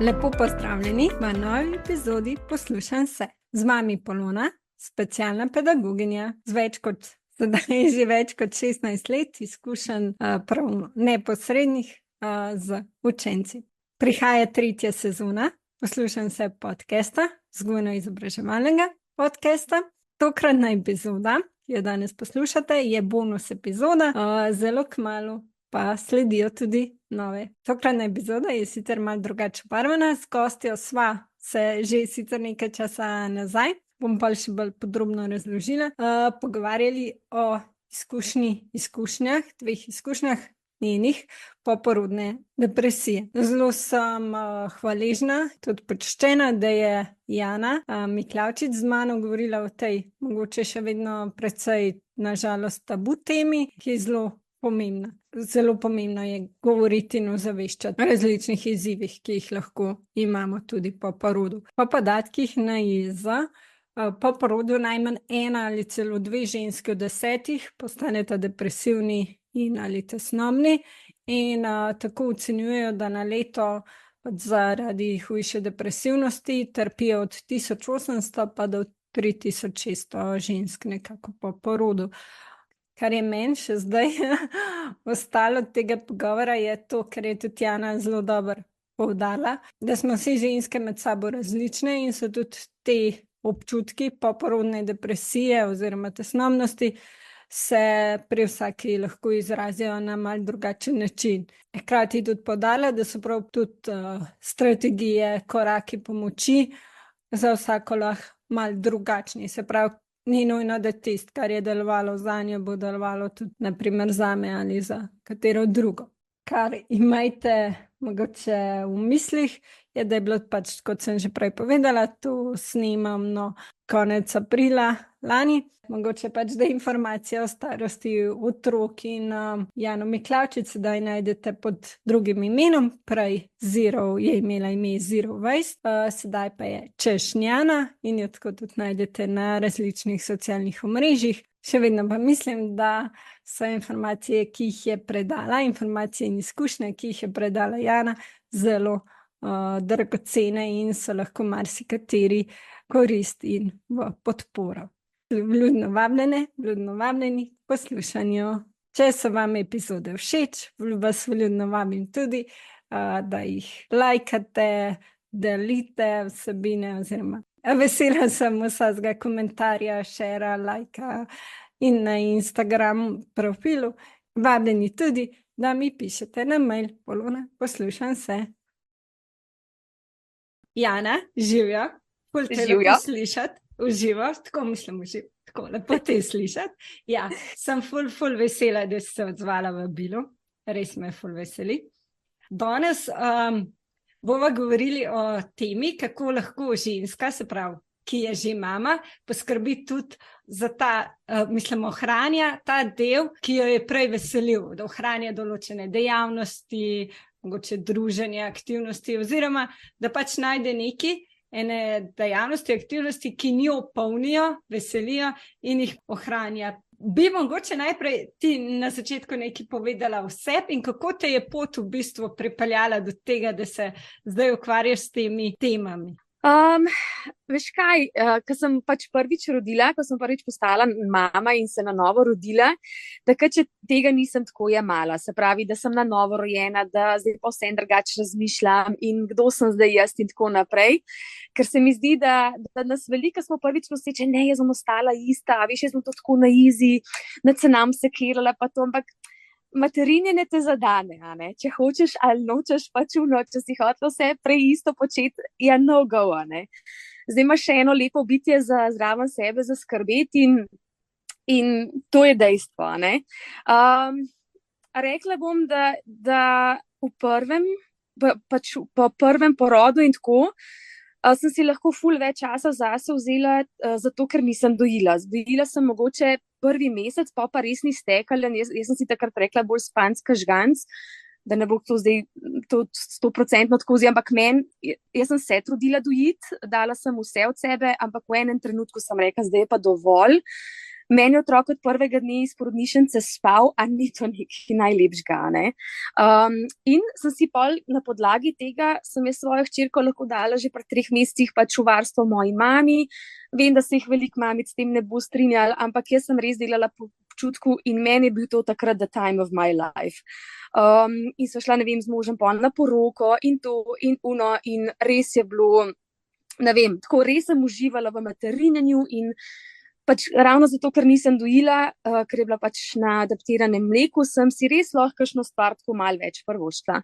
Lepo pozdravljeni v novi epizodi Poslušam se. Z vami Polona, specialna pedagoginja z več kot 16 let izkušenj prav neposrednih z učenci. Prihaja 3. sezona Poslušam se podcasta, vzgojno-izobraževalnega podcasta. Tokratna epizoda, ki jo danes poslušate, je bonus epizoda, zelo kmalu pa sledijo tudi nove. Tokratna epizoda je sicer malo drugače obarvana, s gostjo sva se že sicer nekaj časa nazaj, bom pa še bolj podrobno razložila, pogovarjali o dveh izkušnjah njenih poporodne depresije. Zelo sem hvaležna, tudi počaščena, da je Jana Miklavčič z mano govorila o tej, mogoče še vedno precej na žalost tabu temi, ki je zelo pomembna. Zelo pomembno je govoriti in ozaveščati o različnih izzivih, ki jih lahko imamo tudi po porodu. Po podatkih NIJZ, po porodu najmanj 1 ali celo 2 ženske od 10 postaneta depresivni in ali tesnobni in tako ocenjujejo, da na leto zaradi hujše depresivnosti trpijo od 1800 pa do 3600 žensk nekako po porodu. Kar je meni še zdaj ostalo od tega pogovora je to, ker je tudi Jana zelo dobro poudarila, da smo vsi ženske med sabo različne in so tudi te občutki poporodne depresije oziroma tesnobnosti se pri vsaki lahko izrazijo na malo drugačen način. Hkrati tudi poudarila, da so prav tudi strategije, koraki pomoči za vsako lahko malo drugačni. Se pravi, ni nujno, da tisto, kar je delovalo zanjo, bo delovalo tudi na primer zame ali za katero drugo. Kar imajte mogoče v mislih, je, da je bilo pač, kot sem že prej povedala, to snimam konec aprila lani. Mogoče pač, da informacije o starosti otrok in Jano Miklavčič sedaj najdete pod drugim imenom, prej Zero je imela ime Zero Waste, sedaj pa je Češnjana in jo tako tudi najdete na različnih socialnih omrežjih. Še vedno pa mislim, da so informacije, ki jih je predala, informacije in izkušnje, ki jih je predala Jana, zelo dragocene in so lahko marsikateri korist in v podporo. Vljudno vabljeni k poslušanju. Če so vam epizode všeč, vas vljudno vabim tudi, da jih lajkate, delite vsebine oziroma vesela sem vsakega komentarja, šera, lajka in na Instagram profilu. Vabljeni tudi, da mi pišete na mail Polona, poslušam se. Jana, živjo, ful te lepo slišati. Uživo, tako mislim, tako lepo te slišati. Ja, sem ful vesela, da si se odzvala v vabilo. Res me ful veseli. Danes bova govorili o temi, kako lahko ženska, se pravi, ki je že mama, poskrbi tudi za ta, ohranja ta del, ki jo je prej veselil, da ohranja določene dejavnosti, mogoče druženje, aktivnosti, oziroma da pač najde neki ene dejavnosti, aktivnosti, ki njo polnijo, veselijo in jih ohranja. Bi mogoče najprej ti na začetku nekaj povedala o sebi in kako te je pot v bistvu pripeljala do tega, da se zdaj ukvarjaš s temi temami? Veš kaj, ko sem pač prvič rodila, ko sem prvič postala mama in se na novo rodila, takrat, če tega nisem tako jemala, se pravi, da sem na novo rojena, da zdaj pa vsem drugače razmišljam in kdo sem zdaj jaz in tako naprej, ker se mi zdi, da nas veliko smo prvič noseče, ne, jaz sem ostala ista, veš, jaz sem to tako na easy, nad se nam sekirala pa to, ampak materinjenje te zadane, a ne? Če hočeš ali nočeš pač če si hotela vse prej isto početi, je no go, a ne? Zdaj imaš še eno lepo bitje za zraven sebe za skrbeti in to je dejstvo, a ne? Rekla bom, da po prvem porodu in tako, sem si lahko ful več časa zase vzela, zato ker nisem dojila. Dojila sem mogoče prvi mesec, pa res ni stekala, jaz sem si takrat rekla bolj spanska žganc, da ne bo to zdaj to 100% skozi, ampak jaz sem se trudila dojiti, dala sem vse od sebe, ampak v enem trenutku sem rekla, zdaj je pa dovolj. Meni je otrok od prvega dne iz porodnišnice spal, a ni to nekaj najlepšega. Ne? In sem si pol na podlagi tega, sem jaz svojo hčerko lahko dala že pri 3 mesecih pač v varstvo moji mami. Vem, da se jih veliko mamic s tem ne bo strinjali, ampak jaz sem res delala po občutku in meni je bil to takrat the time of my life. In so šla, ne vem, z možem pol na poroko in to in uno in res je bilo, ne vem, tako res sem uživala v materinjenju in pač ravno zato, ker nisem dojila, ker je bila pač na adaptiranem mleku, sem si res lahko kakšno stvar tako malo več privoščila.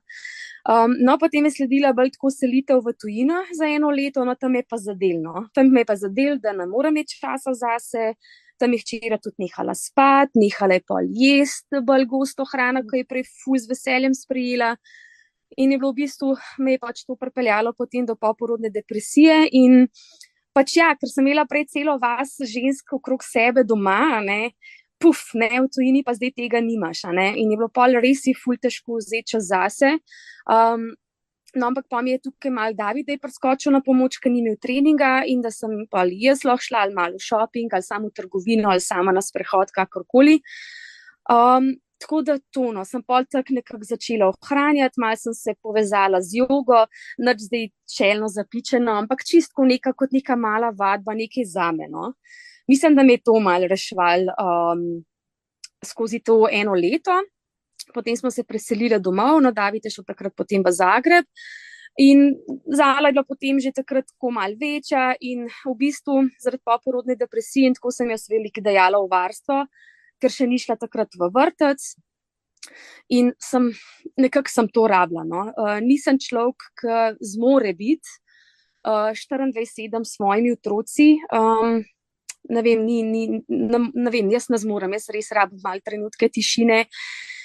No, potem je sledila bolj tako selitev v tujino za 1 leto, no tam je pa zadelno. Tam me je pa zadel, da ne morem imeti časa zase, tam je hčera tudi nehala spati, nehala je pol jesti bolj gosto hrano, ko je prej ful z veseljem sprejela. In je bilo v bistvu, me je pač to pripeljalo potem do poporodne depresije in pač ja, ker sem imela prej celo vas žensk okrog sebe doma, ne, v tujini pa zdaj tega nimaš, ne, in je bilo pol res je ful težko vzeti čas zase. No, ampak pa mi je tukaj malo David priskočil na pomoč, ker ni imel treninga in da sem pa jaz lahko šla ali malo v shopping, ali samo v trgovino, ali sama na sprehod, kakorkoli. Tako da to, no, sem pol tako nekako začela ohranjati, malo sem se povezala z jogo, nič zdaj čelno zapičeno, ampak čistko kot neka mala vadba, nekaj zame, no. Mislim, da me je to malo reševalo skozi to 1 leto. Potem smo se preselili domov, no, David je šel takrat potem v Zagreb in Zala je bila potem že takrat tako malo večja in v bistvu zaradi poporodne depresije in tako sem jaz veliko dajala v varstvo, ker še ni šla takrat v vrtec in nekako sem to rabila. No. Nisem človek, ki zmore biti 24/7 s svojimi otroci. Ne vem, jaz ne zmorem, jaz res rabim malo trenutke tišine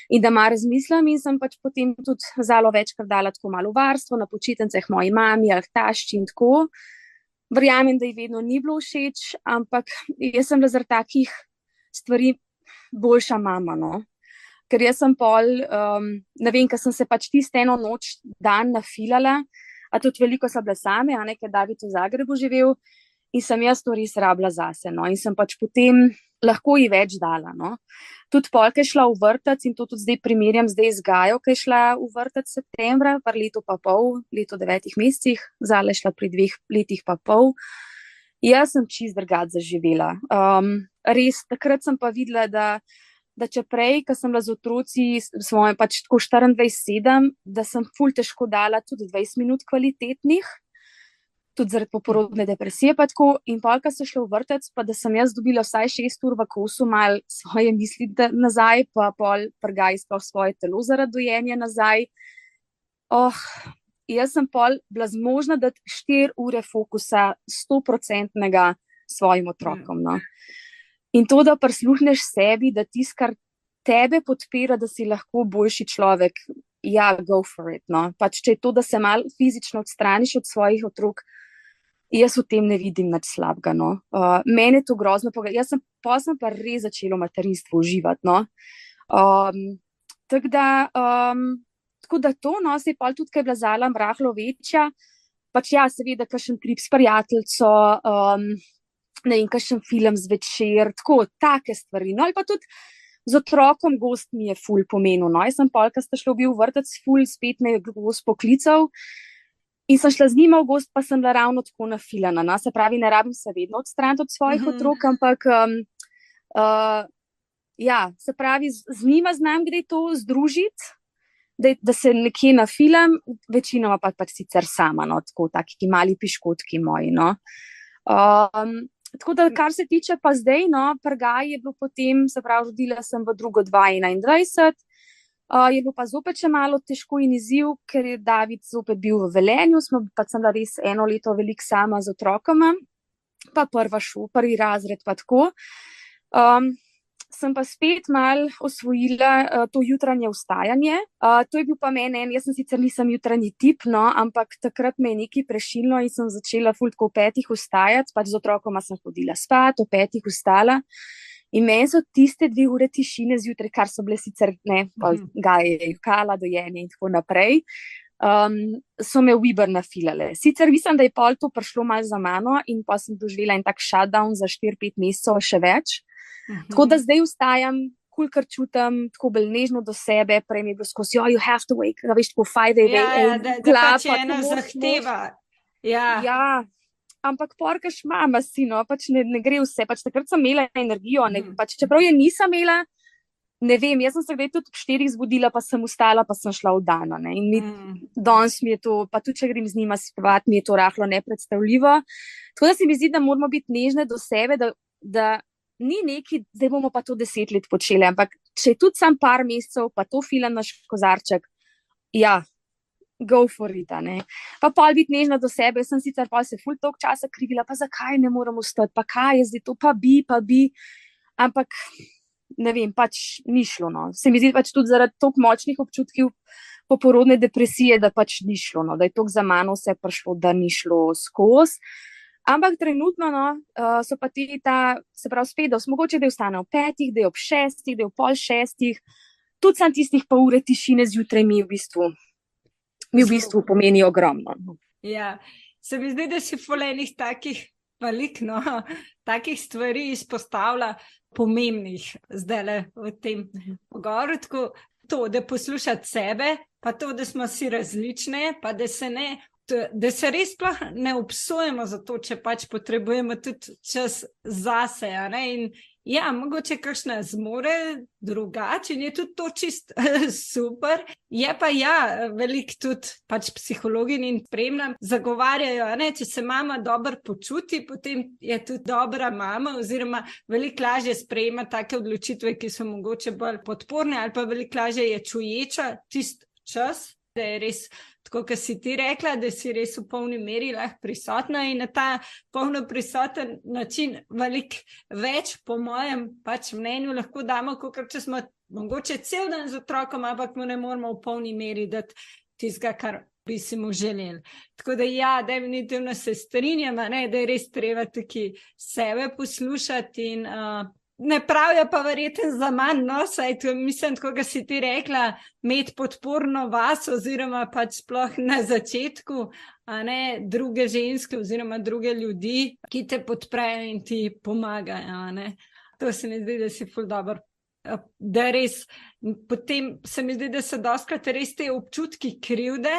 in da malo razmislim in sem pač potem tudi Zalo večkrat dala tako malo varstvo na počitnicah moji mami ali tašči in tako. Verjamem, da ji vedno ni bilo všeč, ampak jaz sem bila zaradi takih stvari boljša mama, no. Ker jaz sem pol, ne vem, ker sem se pač tiste 1 noč dan nafilala, a tudi veliko sem bila same, a ne, ker David v Zagrebu živel in sem jaz to res rabila zase, no, in sem pač potem lahko ji več dala, no. Tudi pol, ki je šla v vrtec in to tudi zdaj primerjam zdaj z Gajo, ki je šla v vrtec septembra, par leto pa pol, leto 9 mesecih, Zala je šla pri 2 letih pa pol. Jaz sem čist drugače zaživela. Res, takrat sem pa videla, da če prej, ko sem bila z otroci svoje pač tako 24/7, da sem ful težko dala tudi 20 minut kvalitetnih, tudi zaradi poporodne depresije pa tako, in pol, ko so šli v vrtec, pa da sem jaz dobila vsaj 6 ur v kosu mal svoje misli nazaj, pa pol prgaj sploh svoje telo zaradi dojenja nazaj. Jaz sem pol bila zmožna dati 4 ure fokusa 100% svojim otrokom. No. In to, da prisluhneš sebi, da tisto, kar tebe podpira, da si lahko boljši človek, ja, go for it. No. Pač, če je to, da se malo fizično odstraniš od svojih otrok, jaz v tem ne vidim nič slabega. No. Mene je to grozno pogledati. Jaz sem pa res začela v materinstvu uživati. No. Tako da to, no, se je pol tudi, kaj je bila Zala rahlo večja, pač ja, seveda, kakšen trip s prijateljico, ne vem, kakšen film zvečer, tako, take stvari, no, ali pa tudi z otrokom gost mi je ful pomenil, no, jaz sem pol, ko sta šla v vrtec ful, spet me je gost poklical in sem šla z njima v gost, pa sem bila ravno tako nafilana, no, se pravi, ne rabim se vedno odstraniti od svojih otrok, ampak ja, se pravi, z njima znam gre to združiti, da se nekje nafilam, večinoma pa pač sicer sama, no, tako, taki mali piškotki moji, no. Tako da, kar se tiče pa zdaj, no, prgaj je bilo potem, se pravi, rodila sem v 2. 2021, je bilo pa zopet še malo težko in izziv, ker je David zopet bil v Velenju, pa sem bila res 1 leto veliko sama z otrokoma, pa prvi razred pa tako. Sem pa spet malo osvojila to jutranje vstajanje. To je bil pa meni jaz sicer nisem jutranji tip, no, ampak takrat me je nekaj prešilno in sem začela ful tako ob 5 vstajati, pač z otrokoma sem hodila spat, ob 5 vstala in meni so tiste 2 ure tišine zjutraj, kar so bile sicer, ne, Gaja je jokala, dojenje in tako naprej, so me Uber nafilale. Sicer mislim, da je pol to prišlo malo za mano in pa sem doživela en tak shutdown za 4-5 mesecev, še več. Tako da zdaj vstajam, kar čutim, tako bolj nežno do sebe, prej mi je bilo skozi, you have to wake, da veš, tako 5 a.m. Da pač je ena zahteva. Ja, ampak porkaš mama si, no, pač ne gre vse, pač takrat sem imela energijo, pač čeprav je nisem imela, ne vem, jaz sem se kdaj tudi ob 4 zbudila, pa sem vstala, pa sem šla v dan, ne, in danes mi je to, pa tudi če grem z njima spati, mi je to rahlo nepredstavljivo, tako da se mi zdi, da moramo biti nežne do sebe, da ni neki, zdaj bomo pa to 10 let počeli, ampak če je tudi sam par mesecev, pa to filam naš kozarček, ja, go for it, ne. Pa pol biti nežna do sebe, sem sicer pol se ful toliko časa krivila, pa zakaj ne moram vstati, pa kaj je zdaj to, pa bi, ampak ne vem, pač ni šlo, no. Se mi zdi pač tudi zaradi toliko močnih občutkov poporodne depresije, da pač ni šlo, no, da je toliko za mano vse prišlo, da ni šlo skozi. Ampak trenutno, no, so pa se pravi spet, da mogoče da je vstane ob 5, da je ob 6, da je ob pol 6, tudi sam tistih pa ure tišine zjutraj mi v bistvu pomeni ogromno. Ja, se mi zdi, da si folenih takih takih stvari izpostavlja pomembnih zdaj v tem pogovoru, tako to, da poslušati sebe, pa to, da smo si različne, pa da se res sploh ne obsojamo za to, če pač potrebujemo tudi čas zase, ne, in ja, mogoče kakšna zmore drugače in je tudi to čist super. Je pa ja, veliko tudi pač psihologin in spremljam, zagovarjajo, ne, če se mama dobro počuti, potem je tudi dobra mama oziroma veliko lažje sprejema take odločitve, ki so mogoče bolj podporne ali pa veliko lažje je čuječa tist čas, da je res tako, kot si ti rekla, da si res v polni meri lahko prisotna in na ta polno prisoten način veliko več, po mojem pač mnenju, lahko damo, kakor če smo mogoče cel dan z otrokom, ampak mu ne moramo v polni meri dati tistega, kar bi si mu želeli. Tako da ja, definitivno se strinjam, ne, da je res treba tukaj sebe poslušati in ne pravijo pa verjetno za manj, no, saj to mislim, tako ga si ti rekla, imeti podporno vas oziroma pač sploh na začetku, a ne, druge ženske oziroma druge ljudi, ki te podprejo in ti pomagajo, a ne. To se mi zdi, da si ful dobro, da res, potem se mi zdi, da se dostikrat res te občutki krivde,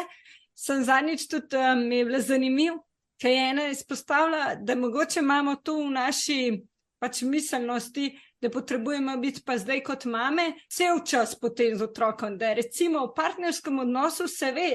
sem zadnjič tudi, mi je bilo zanimivo, ker je ena izpostavila, da mogoče imamo to v naši pač miselnosti, da potrebujemo biti pa zdaj kot mame, cel čas potem z otrokom, da recimo v partnerskem odnosu se ve,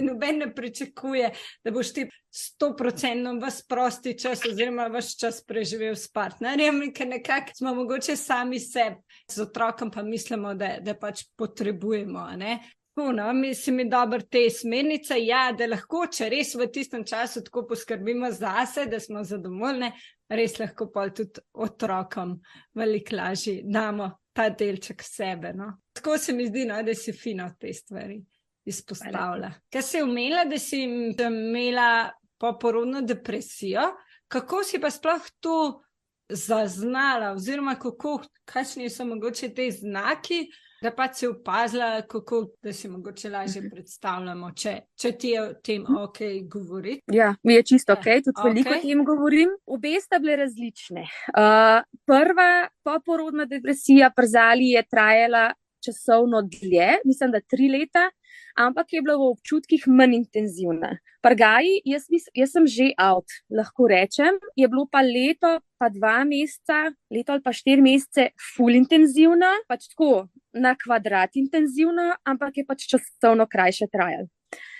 noben ne pričakuje, da boš ti 100% vas prosti čas oziroma vaš čas preživel s partnerjem, ker nekako smo mogoče sami sebi z otrokom pa mislimo, da pač potrebujemo, ne. No, mislim, dobro te smernice, ja, da lahko, če res v tistem času tako poskrbimo zase, da smo zadovoljne, res lahko pa tudi otrokom veliko lažje damo ta delček sebe, no. Tako se mi zdi, no, da si fino te stvari izpostavlja. Kaj si umela, da si imela poporodno depresijo, kako si pa sploh to zaznala, oziroma kakšni so mogoče te znaki, da pa si opazila, kako, da si mogoče lažje predstavljamo, če ti je o tem ok govoriti. Ja, mi je čisto ok, tudi veliko o tem govorim. Obe sta bile različne. Prva poporodna depresija pri Zali je trajala časovno dlje, mislim, da 3 leta, ampak je bila v občutkih manj intenzivna. Pri Gaji, jaz sem že out, lahko rečem, je bilo pa leto, pa 2 meseca, leto ali pa 4 mesece ful intenzivna, pač tako na kvadrat intenzivna, ampak je pač časovno krajše trajalo.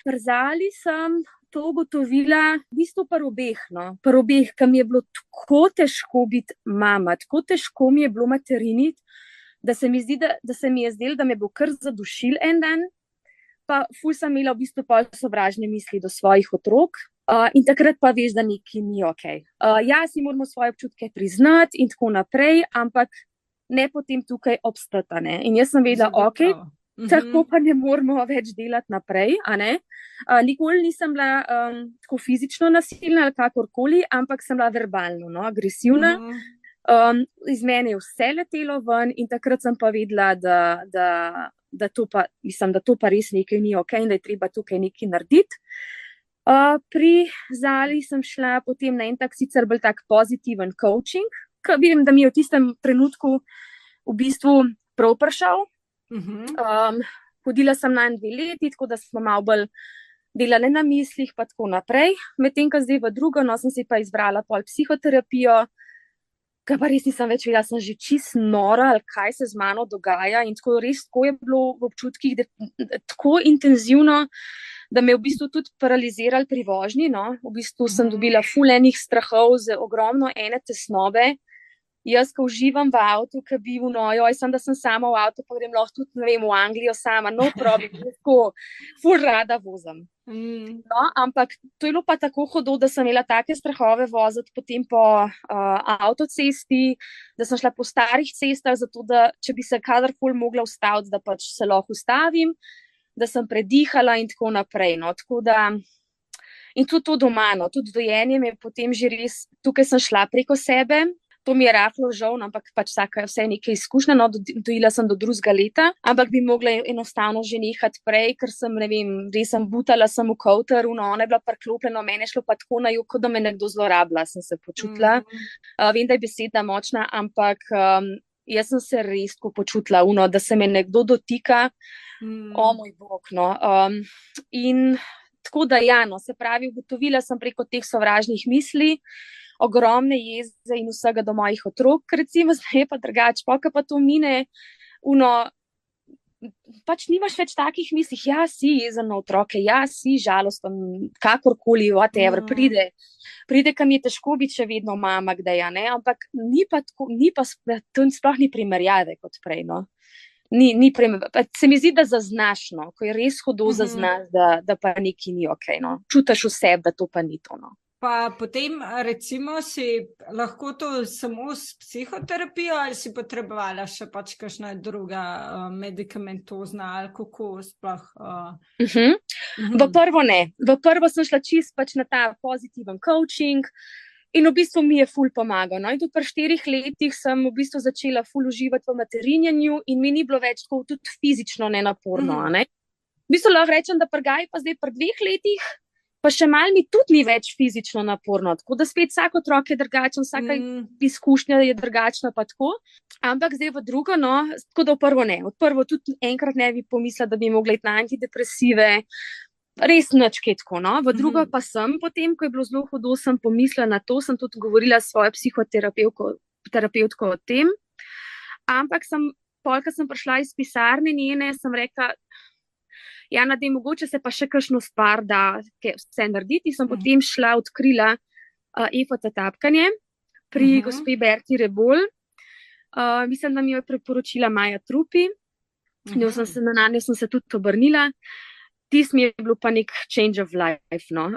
Pri Zali sem to ugotovila v bistvu pri obeh, no. Pri obeh, ker mi je bilo tako težko biti mama, tako težko mi je bilo materiniti, da se mi je zdelo, da me bo kar zadušil en dan, pa ful sem imela v bistvu pol sovražne misli do svojih otrok in takrat pa veš, da nekaj ni ok. Ja, si moramo svoje občutke priznati in tako naprej, ampak ne potem tukaj obstati, ne. In jaz sem vedela, ok, tako pa ne moramo več delati naprej, a ne. Nikoli nisem bila tako fizično nasilna ali kakorkoli, ampak sem bila verbalno, no, agresivna. Iz mene je vse letelo ven in takrat sem pa vedela, da da to pa res nekaj ni ok in da je treba tukaj nekaj narediti. Pri Zali sem šla potem na en tak sicer bolj tak pozitiven coaching, ker vidim, da mi je v tistem trenutku v bistvu prav prišel. Hodila sem na 2 leti, tako da smo malo bolj delali na mislih pa tako naprej. Medtem, ko zdaj v drugo, sem si pa izbrala pol psihoterapijo, ker pa res nisem več vedela, sem že čist nora, ali kaj se z mano dogaja in tako res tako je bilo v občutkih, tako intenzivno, da me je v bistvu tudi paralizirali pri vožnji, no. V bistvu sem dobila ful enih strahov z ogromno ene tesnobe. Jaz, ko uživam v avtu, ko bi sem, da sem sama v avtu, pa grem lahko tudi, ne vem, v Anglijo sama, no problem, tako ful rada vozim. No, ampak to je bilo pa tako hudo, da sem imela take strahove voziti potem po avtocesti, da sem šla po starih cestah, zato da, če bi se kadarkoli mogla ustaviti, da pač se lahko ustavim, da sem predihala in tako naprej, no, tako da in tudi to doma, no, tudi dojenje me je potem že res, tukaj sem šla preko sebe. To mi je rahlo žal, ampak pač vsaka je vse nekaj izkušnja, no, dojila sem do 2. leta, ampak bi mogla enostavno že nehati prej, ker sem, ne vem, res sem butala, sem v kavteru, no, ona je bila priklopljena, meni je šlo pa tako na jug, kot da me nekdo zlorabila, sem se počutila. Vem, da je beseda močna, ampak jaz sem se res tako počutila, da se me nekdo dotika, o moj bog, no. In tako da ja, no, se pravi, ugotovila sem preko teh sovražnih misli, ogromne jeze in vsega do mojih otrok, recimo zdaj pa drugače, pa to mine, pač nimaš več takih mislih, ja, si jezen na otroke, ja, si žalosten, kakorkoli, whatever, pride, kam je težko biti še vedno mama, kdaj, ne, ampak ni pa tako, to sploh ni primerjave kot prej, no. Se mi zdi, da zaznaš, no, ko je res hudo zaznaš, da pa nekaj ni ok, no. Čutiš v sebi, da to pa ni to, no. Pa potem, recimo, si lahko to samo s psihoterapijo ali si potrebovala še pač kakšna druga medikamentozna ali kako sploh? V prvo ne. V prvo sem šla čist pač na ta pozitiven coaching in v bistvu mi je ful pomagal. No? In tudi pri 4 letih sem v bistvu začela ful uživati v materinjanju in mi ni bilo več tako tudi fizično nenaporno. Ne? V bistvu lahko rečem, da pri Gaji pa zdaj pri 2 letih pa še malo mi tudi ni več fizično naporno, tako da spet vsak otrok je drugačen, vsaka izkušnja je drugačna pa tako, ampak zdaj v drugo, no, tako da v prvo ne, v prvo tudi enkrat ne bi pomislila, da bi mogla iti na antidepresive, res nič kaj tako, no, v drugo pa sem potem, ko je bilo zelo hudo, sem pomislila na to, sem tudi govorila s svojo psihoterapevtko o tem, ampak ko sem prišla iz pisarne njene, sem rekla, Jana, da je mogoče se pa še kakšno stvar, da vse narediti. Sem potem šla, odkrila EFT tapkanje pri gospe Berti Rebolj. Mislim, da mi jo je priporočila Maja Trupi. Na njo sem se tudi obrnila. Tisto mi je bilo pa nek change of life. No.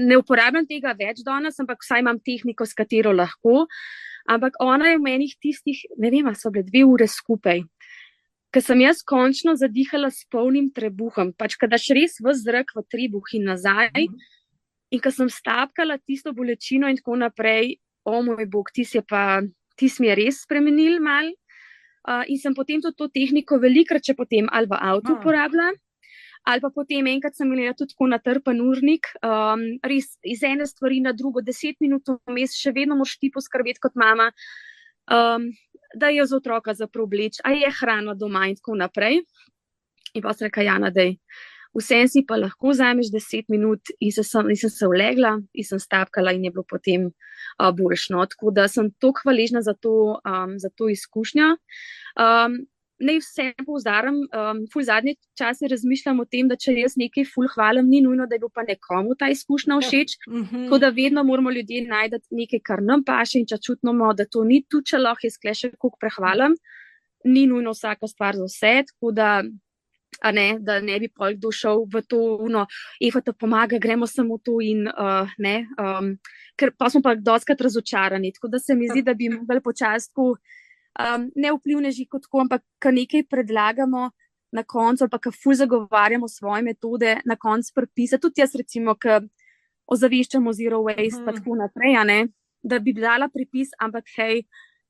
Ne uporabljam tega več danes, ampak vsaj imam tehniko, s katero lahko. Ampak ona je v menih tistih, ne vem, so bile 2 ure skupaj. Ker sem jaz končno zadihala s polnim trebuhom, pač kada še res v zrak v trebuh in nazaj in ko sem stapkala tisto bolečino in tako naprej, o moj bog, tis mi je res spremenil mal in sem potem tudi to tehniko velikrat še potem ali v avtu uporabila, ali pa potem enkrat sem imela tudi tako natrpan urnik, res iz ene stvari na drugo, 10 minut vmes, še vedno moraš ti poskrbeti kot mama, da je za otroka za preobleč, a je hrana doma in tako naprej. In pa sem rekla, Jana, daj, vsem si pa lahko vzameš 10 minut in sem se ulegla in sem stapkala in je bilo potem boljšno. Tako da sem toliko hvaležna za to izkušnjo. Naj vsem povzdarim, ful zadnje čase razmišljam o tem, da če jaz nekaj ful hvalim, ni nujno, da je bilo pa nekomu ta izkušnja všeč, tako da vedno moramo ljudje najti nekaj, kar nam paše in če čutimo, da to ni tu, če lahko jaz še koliko prehvalim, ni nujno vsaka stvar za vse, tako da, da ne bi pol kdo šel v to, Eva te pomaga, gremo samo to in ker pa smo pa dostikrat razočarani, tako da se mi zdi, da bi mogli počasno ne vplivneži kot tako, ampak kar nekaj predlagamo na koncu, ali pa kar ful zagovarjamo svoje metode, na koncu pripisa, tudi jaz recimo, kar ozaveščamo zero waste, pa tako naprej, da bi dala pripis, ampak hej,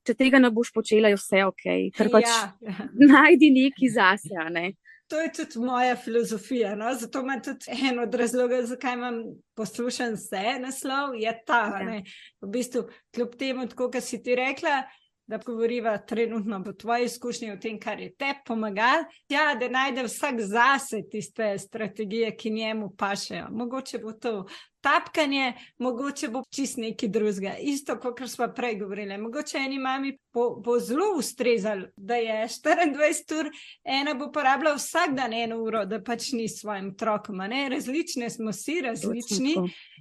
če tega ne boš počela, je vse ok. Ker pač Ja. najdi nekaj zase, a ne. To je tudi moja filozofija. No? Zato imam tudi en od razlogov, zakaj imam poslušan vse naslov, je ta. Ja. V bistvu, kljub temu, tako kot si ti rekla, da govoriva trenutno po tvoji izkušnji o tem, kar je tebi pomagalo, ja, da najde vsak zase tiste strategije, ki njemu pašejo. Mogoče bo to tapkanje, mogoče bo čist nekaj drugega. Isto, kot smo prej govorili. Mogoče eni mami bo zelo ustrezalo, da je 24 ur, ena bo porabila vsak dan 1 uro, da pač ni s svojim otrokom. Različne smo si, različni.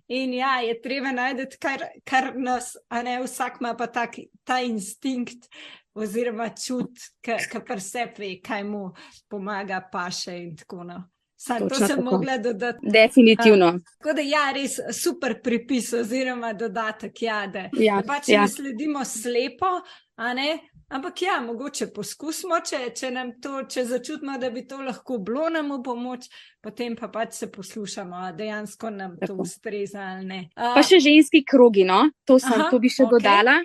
In ja, je treba najti, kar nas, a ne vsak ima pa ta instinkt oziroma čut, ki pri sebi ve, kaj mu pomaga, paše in tako naprej. To sem mogla dodati. Definitivno. Tako da ja, res super pripis oziroma dodatek, ja, da pač ne sledimo slepo, a ne, ampak ja, mogoče poskusimo, če začutimo, da bi to lahko bilo nam v pomoč, potem pa pač se poslušamo, a dejansko nam to ustreza ali ne. Pa še ženski krogi, no, to bi še dodala.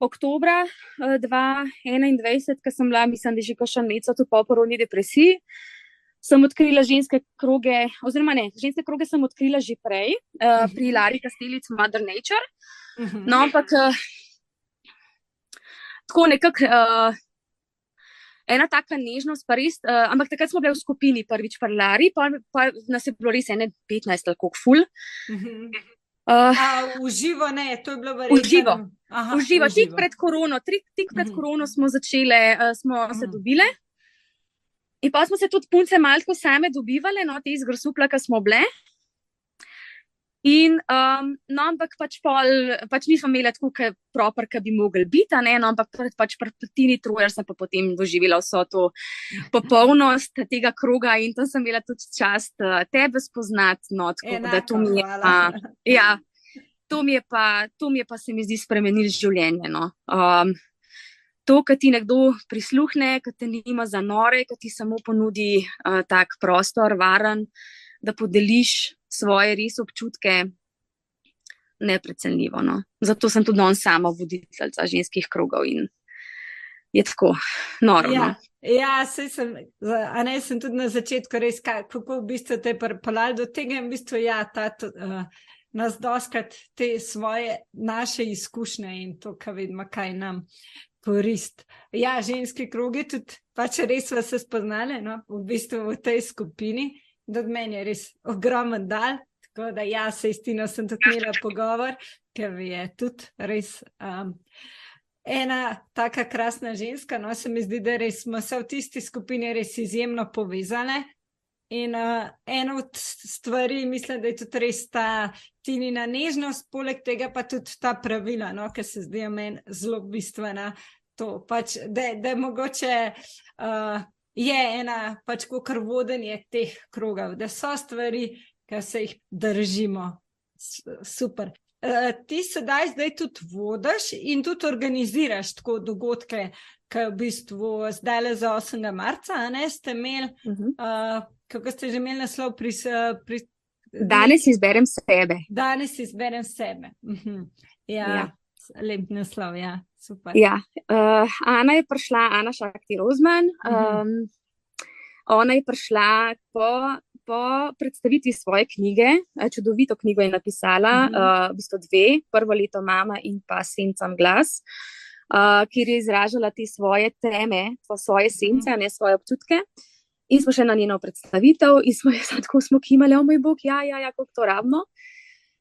Oktobra 2021, ko sem bila, mislim, da že kakšen mesec po porodni depresiji, sem odkrila ženske kroge, oziroma ne, ženske kroge sem odkrila že prej, pri Lari Kastelic Mother Nature. No, ampak tako nekako ena taka nežnost, pa res, ampak takrat smo bile v skupini prvič pri Lari, pa nas je bilo res 15 ali koliko ful. Uživo ne, to je bilo verjetno. Uživo, tik pred korono smo začele, smo se dobile. In pa smo se tudi punce malo tako same dobivale, no, te izgrosupla, ki smo bile. In, no, ampak pač nismo imeli tako proper, ki bi mogli biti, ne, no, ampak pač pri Tini Trojer sem pa potem doživela vso to popolnost tega kroga in tam sem imela tudi čast tebe spoznati, no, tako da to mi je pa, ja, to mi je pa se mi zdi spremenilo življenje, no. To, kad ti nekdo prisluhne, kad te nima za nore, kad ti samo ponudi tak prostor, varen, da podeliš svoje res občutke, neprecenljivo. No. Zato sem tudi sama voditeljica ženskih krogov in je tako noro. Ja, ja, sem tudi na začetku res, kako v bistvu te pripeljali do tega in v bistvu ja, nas doskrat te naše izkušnje in to, kar vidimo, kaj nam korist. Ja, ženski krogi tudi, pač res smo se spoznali, no, v bistvu v tej skupini, da od meni je res ogromen dal, tako da ja, se s Tino sem tudi imela pogovor, ker je tudi res ena taka krasna ženska, no, se mi zdi, da res smo se v tisti skupini res izjemno povezale in ena od stvari, mislim, da je tudi res ta Tinina nežnost, poleg tega pa tudi ta pravila, no, ki se zdijo meni zelo bistvena. To pač, da mogoče je ena pač kakor vodenje teh krogov, da so stvari, ki se jih držimo. Super. Ti zdaj tudi vodiš in tudi organiziraš tako dogodke, ki v bistvu zdaj za 8. marca, a ne, ste imeli, kako ste že imeli naslov Danes izberem sebe. Danes izberem sebe. Ja. Lep naslov, ja, super. Ja, Ana je prišla, Ana Šakti Rozman, ona je prišla po predstavitvi svoje knjige, čudovito knjigo je napisala, v bistvu 2, Prvo leto mama in pa Sencam glas, kjer je izražala te svoje teme, svoje sence, ne svoje občutke. In smo še na njeno predstavitev in smo kimali, o moj bog, ja, kako to rabimo.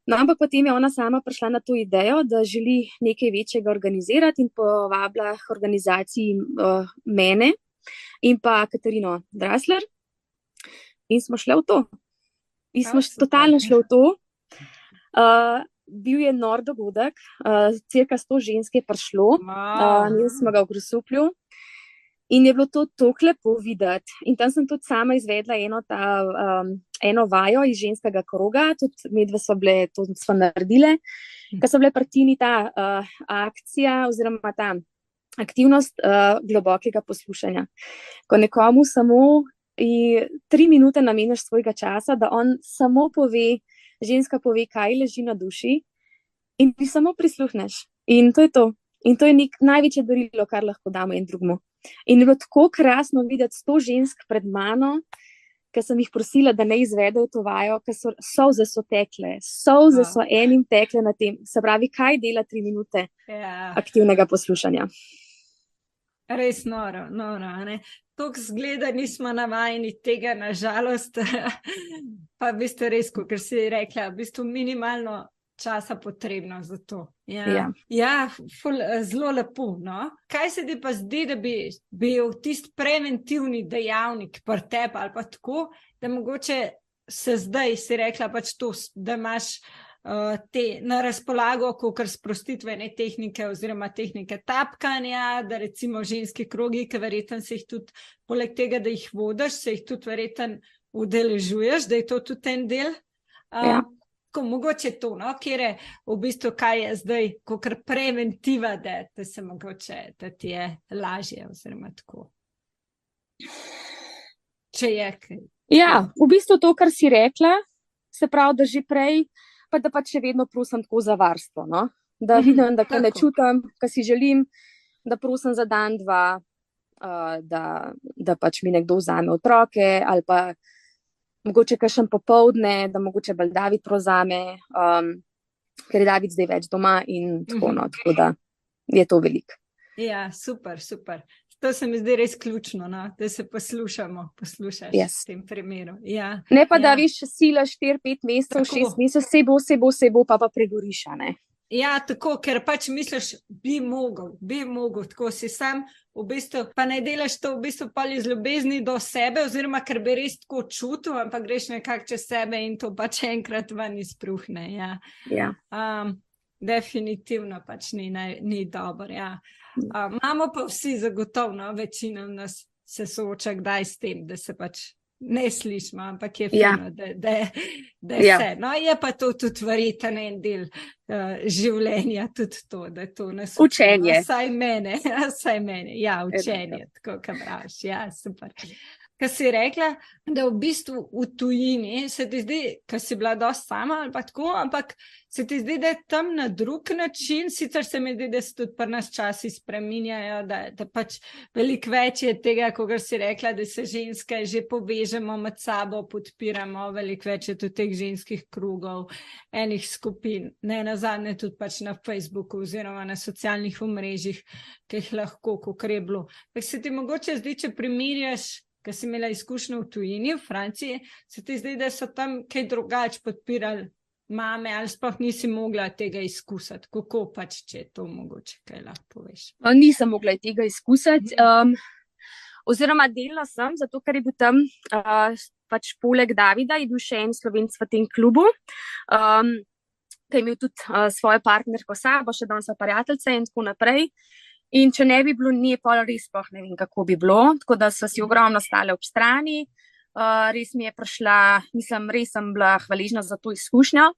No, ampak potem je ona sama prišla na to idejo, da želi nekaj večjega organizirati in povabila organizaciji mene in pa Katarino Drasler. In smo šli v to. In smo totalno šli v to. Bil je nor dogodek, cirka 100 žensk je prišlo, smo ga v Grosuplju. In je bilo to tako lepo videti. In tam sem tudi sama izvedla eno vajo iz ženskega kroga, tudi medve to smo naredile, ker so bile pri Tini ta akcija oziroma ta aktivnost globokega poslušanja. Ko nekomu samo 3 minute nameniš svojega časa, da on samo ženska pove, kaj leži na duši in ti samo prisluhneš. In to je to. In to je največje darilo, kar lahko damo en drugmu. In je bilo tako krasno videti 100 žensk pred mano, ker sem jih prosila, da ne izvedejo to vajo, ker solze so tekle, solze so enim tekle na tem. Se pravi, kaj dela 3 minute aktivnega poslušanja. Res noro, ne? Tok zgleda, nismo navajeni tega, nažalost, pa v bistvu res, ker si rekla, v bistvu minimalno časa potrebno za to. Zelo lepo, no? Kaj se ti pa zdi, da bi bil tisti preventivni dejavnik pri tebi ali pa tako, da mogoče se zdaj, si rekla pač to, da imaš te na razpolago, kakor sprostitvene tehnike oziroma tehnike tapkanja, da recimo ženski krogi, ki verjetno se jih tudi, poleg tega, da jih vodiš, se jih tudi verjetno udeležuješ, da je to tudi en del. Mogoče to, no, kjer je v bistvu, kaj je zdaj, kakor preventiva, da se mogoče, da ti je lažje oziroma tako. Če je kaj. Ja, v bistvu to, kar si rekla, se pravi, da že prej, pa da pač še vedno prosim tako za varstvo, no? Da vidim, da ne čutim, kar si želim, da prosim za dan, dva, da pač mi nekdo vzame otroke, ali pa mogoče kakšen popoldne, da mogoče bolj David prevzame, ker je David zdaj več doma in tako, no, tako da je to veliko. Ja, super. To se mi zdi res ključno, no? Da se poslušaš v tem primeru. Ja, ne pa, da viš sila 4-5 mesecev, 6 mesecev, se bo, pa pregoriš, ne? Ja, tako, ker pač misliš, bi mogel, tako si sam, v bistvu, pa ne delaš to v bistvu pa iz ljubezni do sebe, oziroma ker bi res tako čutil, ampak greš nekako čez sebe in to pač enkrat ven izpruhne, ja. Definitivno pač ni dobro, ja. Imamo pa vsi zagotovno, večina nas se sooča kdaj s tem, da se pač ne slišimo, ampak je fino, da se. No, je pa to tudi verjetno en del življenja, tudi to, da to nas učenje. Saj mene, ja, učenje, tako kam praviš, ja, super. Kaj si rekla, da v bistvu v tujini se ti zdi, ker si bila dosti sama ali pa tako, ampak se ti zdi, da je tam na drug način, sicer se mi zdi, da se tudi pri nas časi spreminjajo, da pač veliko več je tega, kogar si rekla, da se ženske že povežemo med sabo, podpiramo, veliko več je tudi teh ženskih krugov, enih skupin, ne nazadnje tudi pač na Facebooku oziroma na socialnih omrežjih, ki jih lahko, kakor je bilo. Tak se ti mogoče zdi, če primerjaš, ker si imela izkušnjo v tujini, v Franciji, se ti zdi, da so tam kaj drugače podpirali mame, ali sploh nisi mogla tega izkusiti? Kako pač, če je to mogoče, kaj lahko poveš? Nisem mogla tega izkusiti. Oziroma delala sem, zato ker je bil tam pač poleg Davida, je bil še en Slovenc v tem klubu, ki je imel tudi svojo partnerko sabo, še danes prijateljice in tako naprej. In če ne bi bilo nje, pa res sploh ne vem, kako bi bilo, tako da so si ogromno stale ob strani, res mi je prišla, mislim, res sem bila hvaležna za to izkušnjo.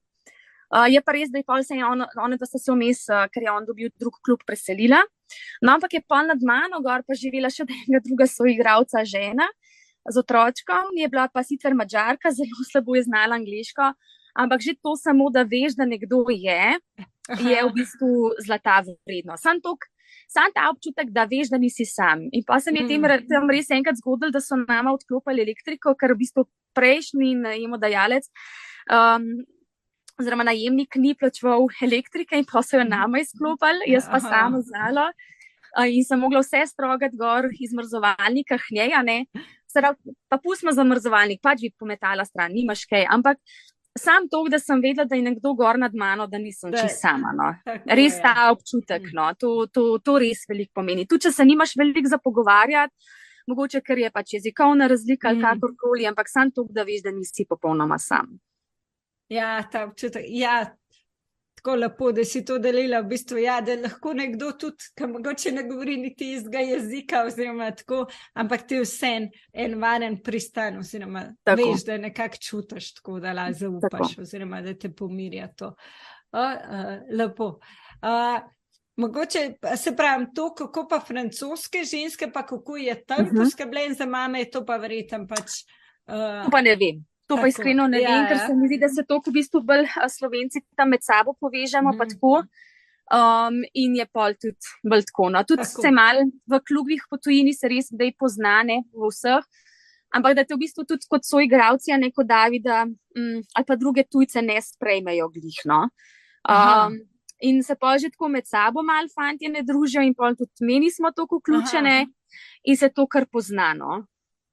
Je pa res, da je pol se ona, da sta se vmes, ker je on dobil drug klub, preselila, no, ampak je pol nad mano gor pa živela še enega druga soigralca žena z otročkom, je bila pa sicer Madžarka, zelo slabo je znala angleško, ampak že to samo, da veš, da nekdo je v bistvu zlata vredno. Sam ta občutek, da veš, da nisi sam. In pa se mi je tam res enkrat zgodilo, da so nama odklopili elektriko, ker v bistvu prejšnji najemodajalec oziroma najemnik ni plačeval elektrike in pa so jo nama izklopili, jaz pa sama znala. In sem mogla vse strogati gor iz mrzovalnika k njej, ne. Pa pustimo zamrzovalnik, pač bi pometala stran, nimaš kaj, ampak sam to, da sem vedela, da je nekdo gor nad mano, da nisem čisto sama, no. Res ta občutek, no, to res veliko pomeni. Tudi, če se nimaš veliko za pogovarjati, mogoče, ker je pač jezikovna razlika ali kakorkoli, ampak sam to, da veš, da nisi popolnoma sam. Ja, ta občutek, ja, tako lepo, da si to delila, v bistvu, ja, da lahko nekdo tudi, ki mogoče ne govori niti istega jezika, oziroma tako, ampak ti vse en varen pristan, oziroma veš, da nekako čutiš tako, da lahko zaupaš, oziroma da te pomirja to. Lepo. Mogoče, se pravim, to, kako pa francoske ženske, pa kako je tam poskrbljen za mame, to pa verjetno pač... To pa ne vem. To pa iskreno ne vem, ker se mi zdi, da se to v bistvu bolj Slovenci tam med sabo povežemo, pa tako. In je pol tudi bolj tako. No. Tudi Tako. se mal v klubih po tujini se res zdaj poznane v vseh, ampak da te v bistvu tudi kot soigralci, a ne kot Davida, ali pa druge tujce ne sprejmejo glih, no. Aha. In se pa že tako med sabo malo fantje ne družijo in pol tudi meni smo toliko vključene in se to kar pozna, no.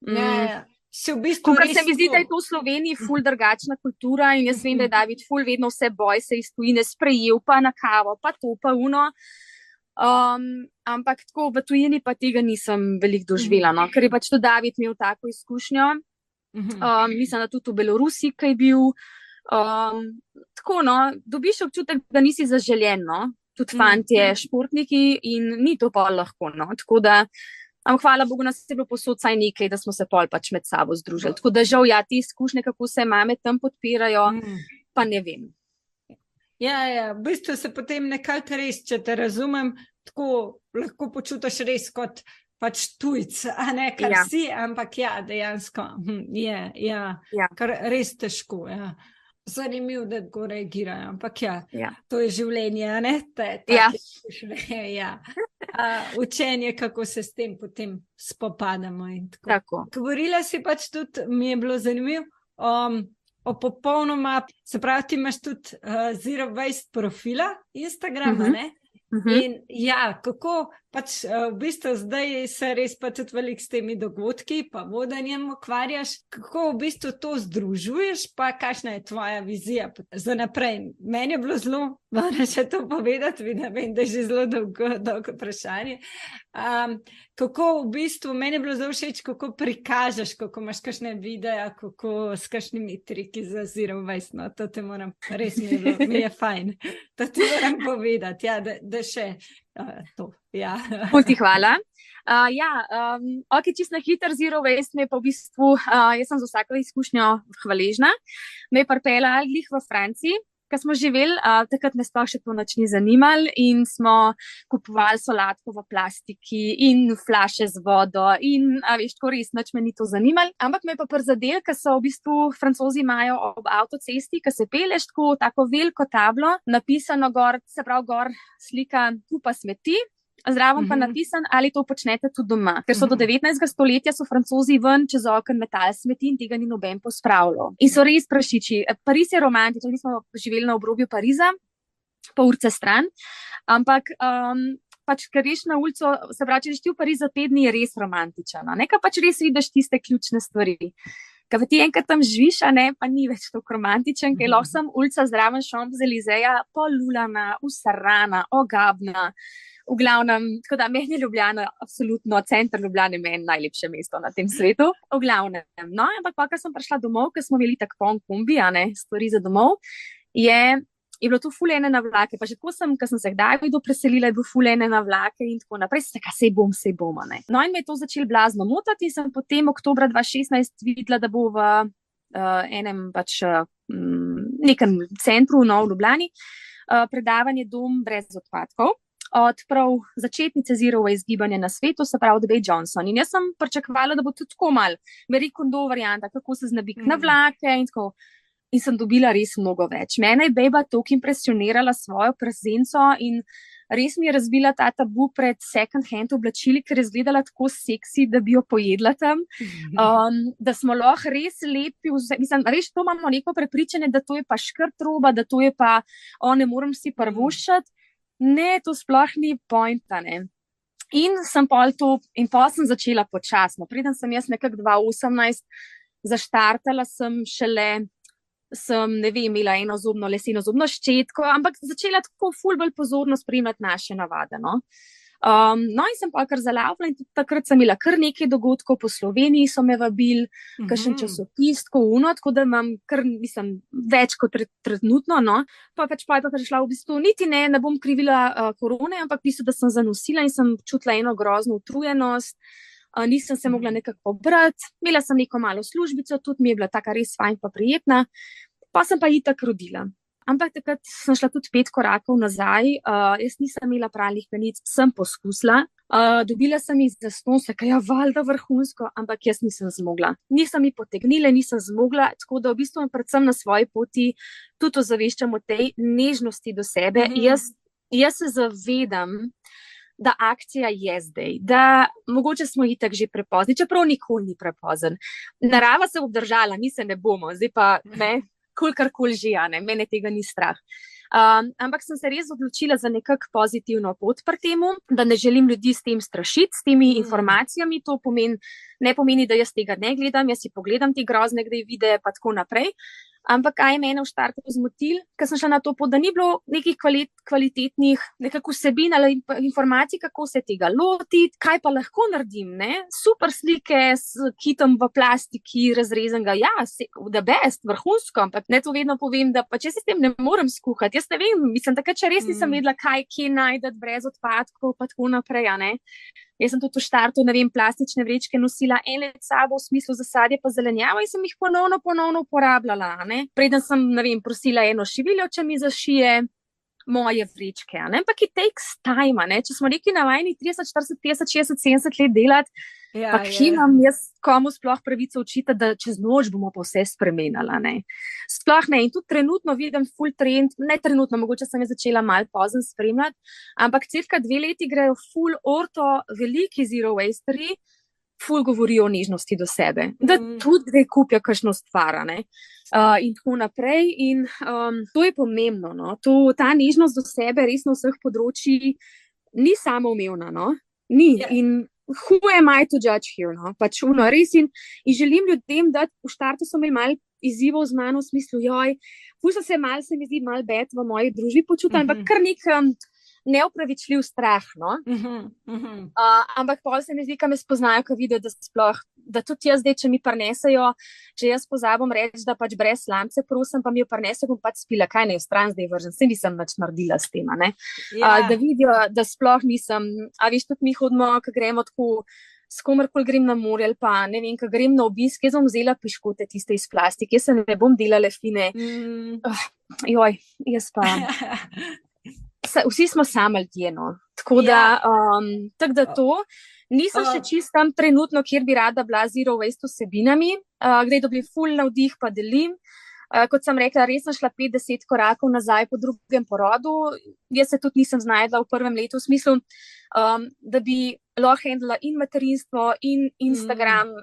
Ja. Se v bistvu Kukor res se mi zdi, da je tako. to v Sloveniji ful drugačna kultura in jaz vem, da je David ful vedno vse boj se iz tujine sprejel, pa na kavo, pa to, pa uno. Ampak tako v tujini pa tega nisem veliko doživela, no, ker je pač tudi David imel tako izkušnjo. Mislim, da tudi v Belorusiji, ki je bil. Tako, no, dobiš občutek, da nisi zaželjen, no, tudi fantje, športniki in ni to pa lahko, no, tako da. Ampak hvala Bogu, nas je bilo posod vsaj nekaj, da smo se pol pač med sabo združili. Tako da žal, ja, te izkušnje, kako se mame tam podpirajo, pa ne vem. Ja, v bistvu se potem nekako res, če te razumem, tako lahko počutiš res kot pač tujc, a ne kar si, ampak ja, dejansko je kar res težko, ja. Zanimivo, da tako reagirajo, ampak to je življenje, a ne? Učenje, kako se s tem potem spopadamo in tako. Govorila si pač tudi, mi je bilo zanimivo, o popolnoma, se pravi, ti imaš tudi zero waste profila Instagrama, ne? In ja, kako pač v bistvu zdaj se res pa tudi veliko s temi dogodki pa vodenjem ukvarjaš, kako v bistvu to združuješ, pa kakšna je tvoja vizija za naprej? Meni je bilo zelo, moram še to povedati, vem, da je že zelo dolgo vprašanje. Kako v bistvu, meni je bilo zelo všeč, kako prikažeš, kako imaš kakšne videe, kako s kakšnimi triki za zero waste, no, to te moram, res mi je fajn, to ti moram povedati, ja, da še to, ja. Ti hvala. Ok, čisto na hiter zero waste me pa v bistvu, jaz sem za vsako izkušnjo hvaležna, me je pripeljala glih v Franciji, ko smo živeli, takrat me sploh še to nič ni zanimalo in smo kupovali solatko v plastiki in flaše z vodo in, veš, tako res nič me ni to zanimalo, ampak me je pa prizadelo, ker so v bistvu Francozi imajo ob avtocesti, ko se pelješ tako veliko tablo, napisano gor, se pravi gor slika kupa smeti, zraven pa napisan, ali to počnete tudi doma. Ker so do 19. stoletja so Francozi ven čez okno metali smeti in tega ni noben pospravljal. In so res prašiči. Pariz je romantičen, mi smo živeli na obrobju Pariza, pol urce stran, ampak pač, ker greš na ulico, se pravi, če greš ti v Pariz za 5 dni, je res romantičen. Nekaj pač res vidiš tiste ključne stvari. Ker ti enkrat tam živiš, a ne, pa ni več tako romantičen, ker lahko sem ulica zraven Champs-Élysées, polulana, usarana, ogabna. V glavnem, tako da meni je Ljubljana, absolutno, center Ljubljane meni najlepše mesto na tem svetu. V glavnem, no, ampak pa, ko sem prišla domov, ker smo imeli tako poln kombi, a ne, stvari za domov, je bilo to ful ene na vlake, pa že tako sem, ko sem se kdaj preselila, je bil ful ene na vlake in tako naprej, sej bom, a ne. No, in me je to začelo blazno motati in sem potem oktobra 2016 videla, da bo v enem pač nekem centru, no, v Ljubljani, predavanje Dom brez odpadkov, od prav začetnice Zero Waste gibanja na svetu, se pravi Debate Johnson. In jaz sem pričakovala, da bo tudi tako mal Marie Kondo varianta, kako se znabiti na vlake in tako. In sem dobila res mnogo več. Mene je beba toliko impresionirala svojo prezenco in res mi je razbila ta tabu pred second hand oblačili, ker je izgledala tako seksi, da bi jo pojedla tam. Da smo lahko res lepi, mislim, res to imamo neko prepričanje, da to je pa škrt roba, da to je pa, ne morem si prvoščati. Ne, to sploh ni pointa, ne. In sem pol sem začela počasno. Preden sem jaz nekako 2018 zaštartala, sem, ne vem, imela eno leseno zobno ščetko, ampak začela tako ful bolj pozorno spremljati naše navade, no. No, in sem pa kar zalavila in takrat sem imela kar nekaj dogodkov po Sloveniji, so me vabili, kakšen časopis, tako da imam kar, mislim, več kot trenutno, no. Pa pač pa je prišla v bistvu, niti ne bom krivila korone, ampak v bistvu, da sem zanosila in sem čutila eno grozno utrujenost, nisem se mogla nekako pobrati, imela sem neko malo službico, tudi mi je bila taka res fajn pa prijetna, pa sem pa itak rodila. Ampak takrat sem šla tudi 5 korakov nazaj, jaz nisem imela pralnih plenic, sem poskusila, dobila sem jih zastonj, valjda vrhunsko, ampak jaz nisem zmogla. Nisem jih potegnila, nisem zmogla, tako da v bistvu predvsem na svoji poti tudi ozaveščam o tej nežnosti do sebe. Jaz jaz se zavedam, da akcija je zdaj, da mogoče smo itak že prepozni, čeprav nikoli ni prepozen. Narava se bo obdržala, mi se ne bomo, zdaj pa ne, karkoli že, ne, mene tega ni strah. Ampak sem se res odločila za nekako pozitivno pot pri temu, da ne želim ljudi s tem strašiti, s temi informacijami. To ne pomeni, da jaz tega ne gledam, jaz si pogledam te grozne videe pa tako naprej. Ampak kaj je mene v štartu zmotil, ker sem šla na to pot, da ni bilo nekih kvalitetnih nekako vsebin ali informacij, kako se tega lotiti, kaj pa lahko naredim, ne? Super slike s kitom v plastiki, razrezanega, ja, the best, vrhunsko, ampak ne to vedno povem, da pa če se s tem ne morem skuhati, jaz ne vem, mislim, takrat, če res nisem vedela, kje najdeti brez odpadkov, pa tako naprej, a ne? Jaz sem tudi v štartu, ne vem, plastične vrečke nosila ene sabo v smislu za sadje pa zelenjavo in sem jih ponovno uporabljala, ne? Preden sem, ne vem, prosila eno šiviljo, če mi zašije moje vrečke, ne? Ampak it takes time, ne? Če smo neki navajeni 30, 40, 50, 60, 70 let delati, pa kje imam jaz komu sploh pravico učiti, da čez noč bomo pa vse spremenila, ne? Sploh ne, in tudi trenutno vidim full trend, ne trenutno, mogoče sem je začela malo pozno spremljati, ampak cirka 2 leti grejo full orto, veliki zero wasterji, full govorijo o nežnosti do sebe, da tudi gre kupijo kakšno stvar, ne? In tako naprej, in to je pomembno, no? Ta nežnost do sebe res na vseh področjih ni samoumevna, no? Ni, in who am I to judge here, no? Pač res in želim ljudem, da v štartu so imeli malo izzivov z mano v smislu, ful se mi zdi malo bed v moji družbi počutim, ampak kar nek neopravičljiv strah, no? Ampak pol se mi zdi, ka me spoznajo, ka vidijo, da tudi jaz zdaj, če mi prinesejo, če jaz pozabim reči, da pač brez slamce prosim, pa mi jo prinesejo, bom pač spila, kaj ne, v stran zdaj vržen, se nisem nič naredila s tem, ne? Da vidijo, da sploh nisem, a veš, tudi mi hodimo, ko gremo tako, s komerkoli grem na morje, ali pa ne vem, ko grem na obisk, jaz bom vzela piškote tiste iz plastike, jaz se ne bom delala fine. Jaz pa... Vsi smo sami ljudje, no. Tako da to, nisem še čist tam trenutno, kjer bi rada bila zero waste vsebinami, kdaj dobim ful navdih, pa delim. Kot sem rekla, res sem šla 5-10 korakov nazaj po drugem porodu, jaz se tudi nisem znajdla v prvem letu, v smislu, da bi lahko handla in materinstvo, in Instagram,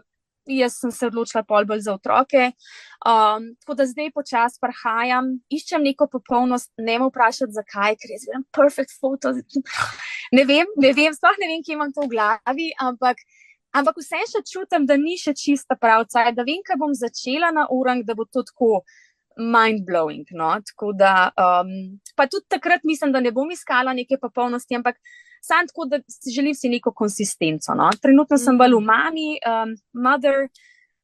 jaz sem se odločila pol bolj za otroke, tako da zdaj počas prihajam, iščem neko popolnost, ne me vprašati zakaj, ker jaz vidim perfect photo, ne vem, sploh ne vem, kje imam to v glavi, ampak vse še čutim, da ni še čista pravca, da vem, kaj bom začela na urang, da bo to tako mind-blowing, no, tako da, pa tudi takrat mislim, da ne bom iskala neke popolnosti, ampak sam tako, da želim si neko konsistenco, no. Trenutno sem bolj v mami, mother,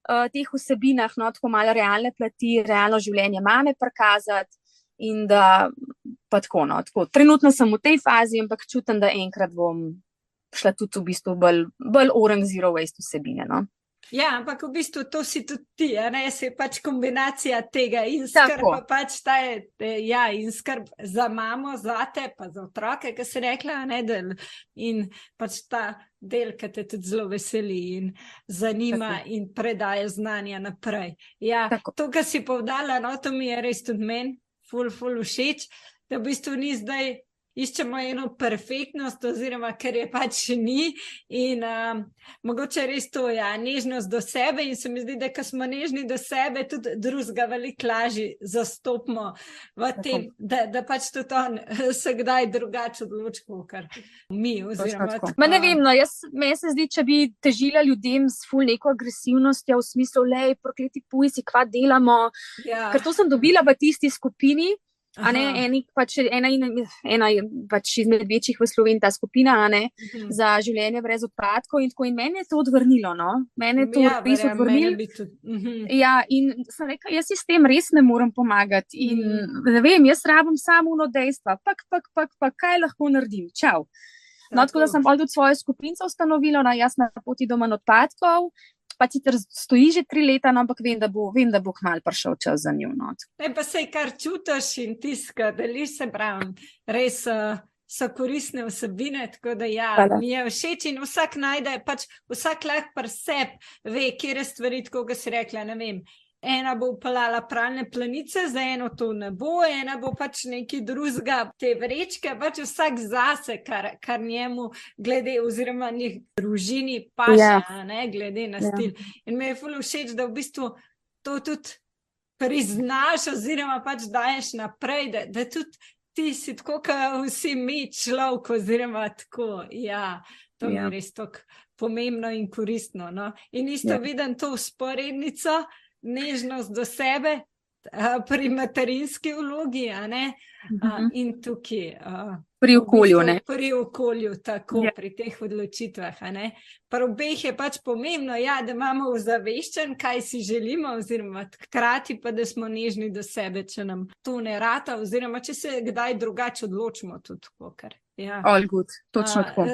teh vsebinah, no, tako malo realne plati, realno življenje mame prikazati in da pa tako, no, tako. Trenutno sem v tej fazi, ampak čutim, da enkrat bom šla tudi v bistvu bolj orang zero waste vsebine, no. Ja, ampak v bistvu to si tudi ti, ne, se je pač kombinacija tega in skrb, pa pač in skrb za mamo, zate, pa za otroke, ki si rekla, ne, in pač ta del, ki te tudi zelo veseli in zanima in predaje znanja naprej. Ja, to, kar si povdala, no, to mi je res tudi meni ful všeč, da v bistvu ni zdaj iščemo eno perfektnost, oziroma ker je pač ni in mogoče res to, nežnost do sebe in se mi zdi, da ko smo nežni do sebe, tudi drugega veliko lažje zastopimo v tem, da pač tudi on se kdaj drugače odloči, kar mi, oziroma... Ma ne vem, no, meni se zdi, če bi težila ljudem s ful neko agresivnostjo v smislu, prokleti pujsi, kva delamo, ker to sem dobila v tisti skupini, a ne, ena je pač izmed večjih v Sloveniji ta skupina, a ne, za življenje brez odpadkov in tako, in mene je to odvrnilo, no, mene je to res odvrnilo. Ja, in sem rekla, jaz si s tem res ne morem pomagati in ne vem, jaz rabim samo ono dejstva, kaj lahko naredim, čau. No, tako da sem bolj tudi svojo skupinco ustanovila, jaz na poti do manj odpadkov, pa sicer stoji že 3 leta, no, ampak vem, da bo kmalu prišel čas za njo. No. Pa sej kar čutiš in tiska, deliš se pravim, res so koristne vsebine, tako da mi je všeč in vsak najde, pač vsak lahko pri sebi ve, kjere stvari, tako ga si rekla, ne vem, ena bo upeljala pralne planice, za eno to ne bo, ena bo pač nekaj drugega, te vrečke, pač vsak zase, kar njemu glede oziroma njih družini paše, glede na stil. In mi je ful všeč, da v bistvu to tudi priznaš oziroma pač daješ naprej, da tudi ti si tako, kot vsi mi človek oziroma tako, to mi je res tako pomembno in koristno. No? In isto vidim to vzporednico, nežnost do sebe pri materinski vlogi, a ne? In tukaj pri okolju, ne? Pri okolju, tako, pri teh odločitvah, a ne? Pri obeh je pač pomembno, da imamo ozaveščen, kaj si želimo, oziroma hkrati pa, da smo nežni do sebe, če nam to ne rata, oziroma če se kdaj drugače odločimo tudi kakor. All good, točno tako.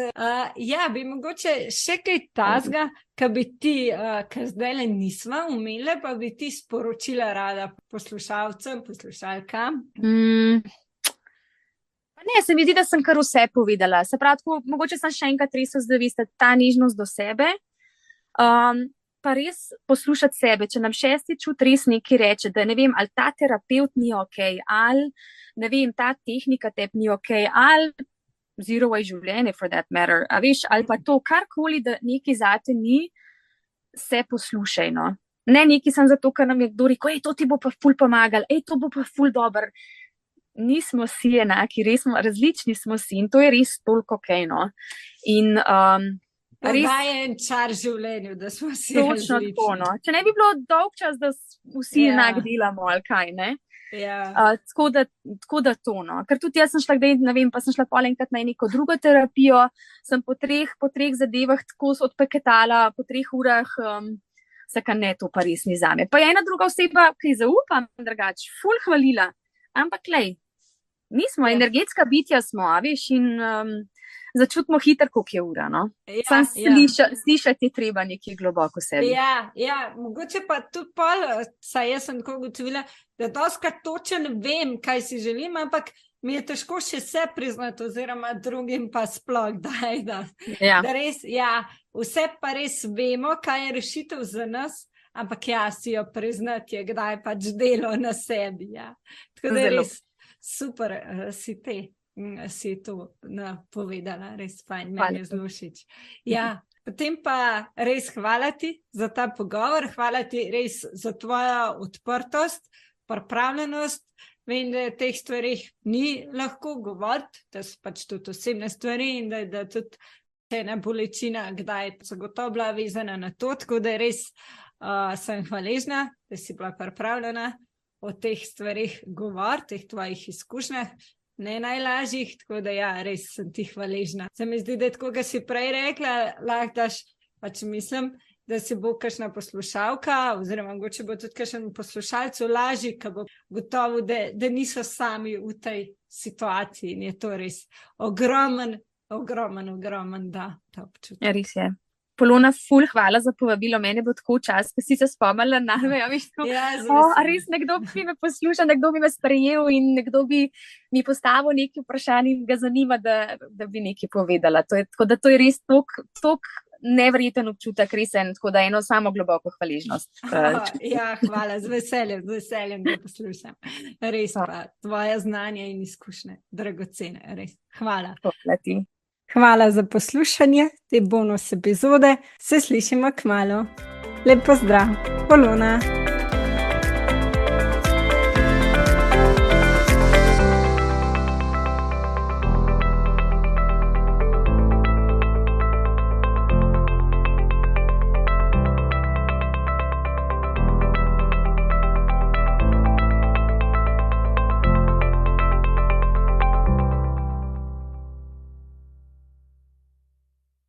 Bi mogoče še kaj tazga, ka bi ti, ka zdajle nisva umele, pa bi ti sporočila rada poslušalcem, poslušalkam? Ne, se mi zdi, da sem kar vse povedala. Se pravi, tako, mogoče sem še enkrat res zavesta ta nežnost do sebe, pa res poslušati sebe. Če nam šesti čut res nekaj reče, da ne vem, ali ta terapeut ni okej, ali ne vem, ta tehnika tebi ni okej, ali zero way življenje for that matter, a veš, ali pa to karkoli, da nekaj zate ni, se poslušaj, no. Ne nekaj sem zato, ker nam je kdo rekel, to ti bo pa ful pomagal, to bo pa ful dober. Nismo vsi enaki, res smo, različni smo si in to je res toliko okej, no. In res daje en čar življenju, da smo vsi točno različni. tako, no. Če ne bi bilo dolg čas, da vsi enak delamo, ali kaj, ne? Tako da to, no. Ker tudi jaz sem šla, ne vem, pa sem šla pol enkrat na neko drugo terapijo, sem po treh zadevah tako odpeketala, po 3 urah, saka ne, to pa res ni zame. Pa je ena druga oseba, ki zaupam drugače, ful hvalila, ampak lej, mi smo energetska bitja smo, a veš, in začutimo hitro, koliko je ura, no. Slišati je treba nekaj globoko v sebi. Mogoče pa tudi pol, saj jaz sem tako ugotovila, da dostikrat točno vem, kaj si želim, ampak mi je težko še vse priznati, oziroma drugim pa sploh, da res, vse pa res vemo, kaj je rešitev za nas, ampak si jo priznati je kdaj pač delo na sebi, Tako da res super si to povedala, res fajn, meni je zelo všeč. Potem pa res hvala ti za ta pogovor, hvala ti res za tvojo odprtost, pripravljenost. Vem, da teh stvarih ni lahko govoriti, da so pač tudi osebne stvari in da tudi ena bolečina kdaj zagotovo bila vezana na to, tako da res sem hvaležna, da si bila pripravljena o teh stvarih govoriti, teh tvojih izkušnjah, ne najlažjih, tako da res sem ti hvaležna. Se mi zdi, da tako, kot si prej rekla, lahko daš, pač mislim, da si bo kakšna poslušalka, oziroma mogoče bo tudi kakšen poslušalcu lažji, ki bo gotovo, da niso sami v tej situaciji in je to res ogromen, ta občutek. Res je. Polona, ful, hvala za povabilo, mene bo tako čas, ko si se spomnila name, veš, res nekdo bi me poslušal, nekdo bi me sprejel in nekdo bi mi postavil nekaj vprašanj in ga zanima, da bi nekaj povedala. Tako da to je res toliko neverjeten občutek, res tako da eno samo globoko hvaležnost. Hvala, z veseljem, da poslušam. Res pa, tvoja znanja in izkušnje, dragocene, res. Hvala. Hvala ti. Hvala za poslušanje te bonus epizode. Se slišimo kmalu. Lep pozdrav, Polona.